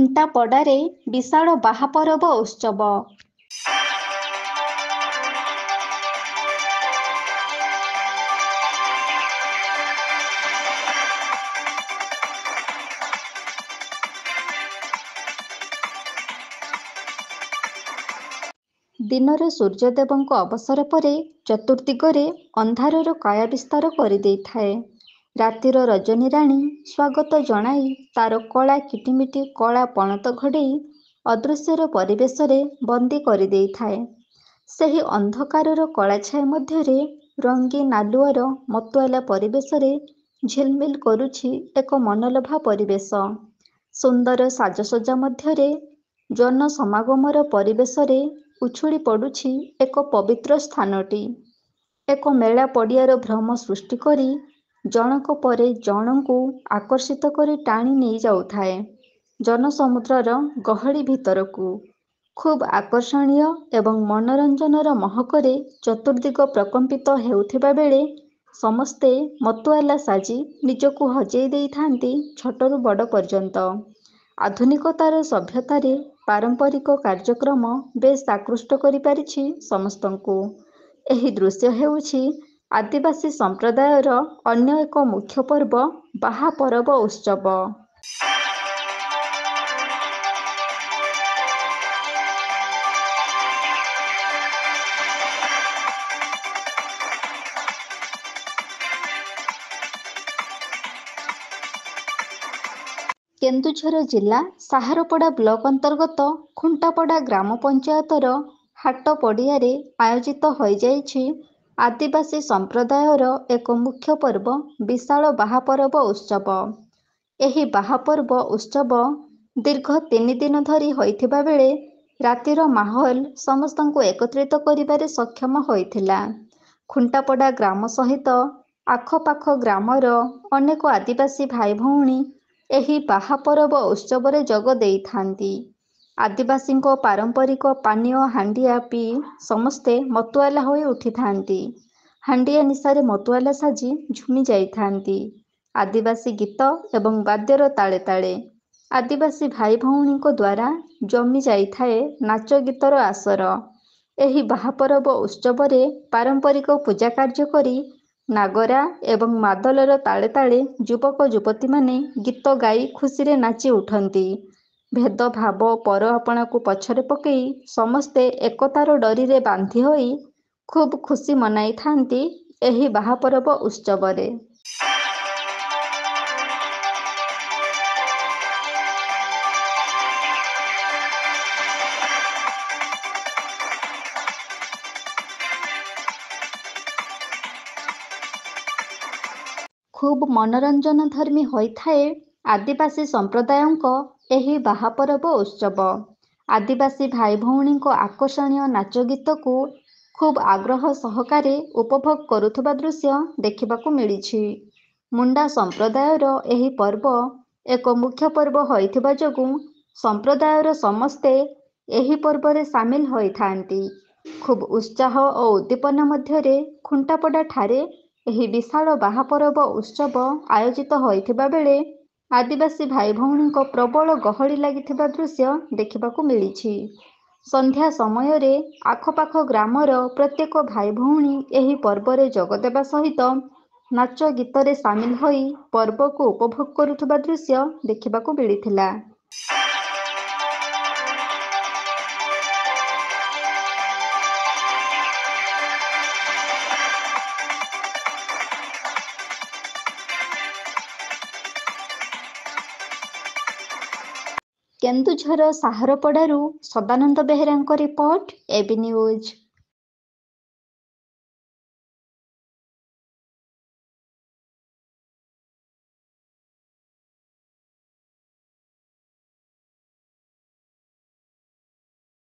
ଖୁଣ୍ଟାପଡ଼ାରେ ବିଶାଳ ବାହାପରବ ଉତ୍ସବ। ଦିନରେ ସୂର୍ଯ୍ୟଦେବଙ୍କ ଅବସର ପରେ ଚତୁର୍ଦିଗରେ ଅନ୍ଧାରର କାୟା ବିସ୍ତାର କରିଦେଇଥାଏ। ରାତିର ରଜନୀରାଣୀ ସ୍ୱାଗତ ଜଣାଇ ତାର କଳା କିଟିମିଟି କଳା ପଣତ ଘୋଡ଼େଇ ଅଦୃଶ୍ୟର ପରିବେଶରେ ବନ୍ଦୀ କରିଦେଇଥାଏ। ସେହି ଅନ୍ଧକାରର କଳାଛାୟା ମଧ୍ୟରେ ରଙ୍ଗୀନ ଆଲୁଅର ମତୁଆଲା ପରିବେଶରେ ଝିଲମିଲ କରୁଛି ଏକ ମନଲୋଭା ପରିବେଶ। ସୁନ୍ଦର ସାଜସଜ୍ଜା ମଧ୍ୟରେ ଜନସମାଗମର ପରିବେଶରେ ଉଛୁଳି ପଡ଼ୁଛି ଏକ ପବିତ୍ର ସ୍ଥାନଟି। ଏକ ମେଳା ପଡ଼ିଆର ଭ୍ରମ ସୃଷ୍ଟି କରି ଜଣକ ପରେ ଜଣଙ୍କୁ ଆକର୍ଷିତ କରି ଟାଣି ନେଇଯାଉଥାଏ ଜନସମୁଦ୍ରର ଗହଳି ଭିତରକୁ। ଖୁବ୍ ଆକର୍ଷଣୀୟ ଏବଂ ମନୋରଞ୍ଜନର ମହକରେ ଚତୁର୍ଦିଗ ପ୍ରକମ୍ପିତ ହେଉଥିବା ବେଳେ ସମସ୍ତେ ମତୁଆଲା ସାଜି ନିଜକୁ ହଜେଇ ଦେଇଥାନ୍ତି ଛୋଟରୁ ବଡ଼ ପର୍ଯ୍ୟନ୍ତ। ଆଧୁନିକତାର ସଭ୍ୟତାରେ ପାରମ୍ପରିକ କାର୍ଯ୍ୟକ୍ରମ ବେଶ୍ ଆକୃଷ୍ଟ କରିପାରିଛି ସମସ୍ତଙ୍କୁ। ଏହି ଦୃଶ୍ୟ ହେଉଛି ଆଦିବାସୀ ସମ୍ପ୍ରଦାୟର ଅନ୍ୟ ଏକ ମୁଖ୍ୟ ପର୍ବ ବାହାପରବ ଉତ୍ସବ। କେନ୍ଦୁଝର ଜିଲ୍ଲା ସାହାରପଡ଼ା ବ୍ଲକ ଅନ୍ତର୍ଗତ ଖୁଣ୍ଟାପଡ଼ା ଗ୍ରାମ ପଞ୍ଚାୟତର ହାଟ ପଡ଼ିଆରେ ଆୟୋଜିତ ହୋଇଯାଇଛି ଆଦିବାସୀ ସମ୍ପ୍ରଦାୟର ଏକ ମୁଖ୍ୟ ପର୍ବ ବିଶାଳ ବାହାପରବ ଉତ୍ସବ। ଏହି ବାହାପର୍ବ ଉତ୍ସବ ଦୀର୍ଘ 3 ଦିନ ଧରି ହୋଇଥିବା ବେଳେ ରାତିର ମାହୋଲ ସମସ୍ତଙ୍କୁ ଏକତ୍ରିତ କରିବାରେ ସକ୍ଷମ ହୋଇଥିଲା। ଖୁଣ୍ଟାପଡ଼ା ଗ୍ରାମ ସହିତ ଆଖପାଖ ଗ୍ରାମର ଅନେକ ଆଦିବାସୀ ଭାଇ ଭଉଣୀ ଏହି ବାହାପରବ ଉତ୍ସବରେ ଯୋଗ ଦେଇଥାନ୍ତି। ଆଦିବାସୀଙ୍କ ପାରମ୍ପରିକ ପାନୀୟ ହାଣ୍ଡିଆ ପିଇ ସମସ୍ତେ ମତୁଆଲା ହୋଇ ଉଠିଥାନ୍ତି। ହାଣ୍ଡିଆ ନିଶାରେ ମତୁଆଲା ସାଜି ଝୁମି ଯାଇଥାନ୍ତି ଆଦିବାସୀ ଗୀତ ଏବଂ ବାଦ୍ୟର ତାଳେ ତାଳେ। ଆଦିବାସୀ ଭାଇ ଭଉଣୀଙ୍କ ଦ୍ୱାରା ଜମି ଯାଇଥାଏ ନାଚ ଗୀତର ଆସର। ଏହି ବାହାପରବ ଉତ୍ସବରେ ପାରମ୍ପରିକ ପୂଜା କାର୍ଯ୍ୟ କରି ନାଗରା ଏବଂ ମାଦଲର ତାଳେ ତାଳେ ଯୁବକ ଯୁବତୀମାନେ ଗୀତ ଗାଇ ଖୁସିରେ ନାଚି ଉଠନ୍ତି। ଭେଦଭାବ ପର ଆପଣାକୁ ପଛରେ ପକେଇ ସମସ୍ତେ ଏକତାର ଡୋରିରେ ବାନ୍ଧି ହୋଇ ଖୁବ୍ ଖୁସି ମନାଇଥାନ୍ତି ଏହି ବାହାପରବ ଉତ୍ସବରେ। ଖୁବ୍ ମନୋରଞ୍ଜନ ଧର୍ମୀ ହୋଇଥାଏ ଆଦିବାସୀ ସମ୍ପ୍ରଦାୟଙ୍କ ଏହି ବାହାପରବ ଉତ୍ସବ। ଆଦିବାସୀ ଭାଇ ଭଉଣୀଙ୍କ ଆକର୍ଷଣୀୟ ନାଚ ଗୀତକୁ ଖୁବ୍ ଆଗ୍ରହ ସହକାରେ ଉପଭୋଗ କରୁଥିବା ଦୃଶ୍ୟ ଦେଖିବାକୁ ମିଳିଛି। ମୁଣ୍ଡା ସମ୍ପ୍ରଦାୟର ଏହି ପର୍ବ ଏକ ମୁଖ୍ୟ ପର୍ବ ହୋଇଥିବା ଯୋଗୁଁ ସମ୍ପ୍ରଦାୟର ସମସ୍ତେ ଏହି ପର୍ବରେ ସାମିଲ ହୋଇଥାନ୍ତି। ଖୁବ୍ ଉତ୍ସାହ ଓ ଉଦ୍ଦୀପନା ମଧ୍ୟରେ ଖୁଣ୍ଟାପଡ଼ା ଠାରେ ଏହି ବିଶାଳ ବାହାପରବ ଉତ୍ସବ ଆୟୋଜିତ ହୋଇଥିବା ବେଳେ ଆଦିବାସୀ ଭାଇ ଭଉଣୀଙ୍କ ପ୍ରବଳ ଗହଳି ଲାଗିଥିବା ଦୃଶ୍ୟ ଦେଖିବାକୁ ମିଳିଛି। ସନ୍ଧ୍ୟା ସମୟରେ ଆଖପାଖ ଗ୍ରାମର ପ୍ରତ୍ୟେକ ଭାଇ ଭଉଣୀ ଏହି ପର୍ବରେ ଯୋଗ ଦେବା ସହିତ ନାଚ ଗୀତରେ ସାମିଲ ହୋଇ ପର୍ବକୁ ଉପଭୋଗ କରୁଥିବା ଦୃଶ୍ୟ ଦେଖିବାକୁ ମିଳିଥିଲା। କେନ୍ଦୁଝର ସାହାରପଡ଼ାରୁ ସଦାନନ୍ଦ ବେହେରାଙ୍କ ରିପୋର୍ଟ, এবি ନ୍ୟୁଜ୍।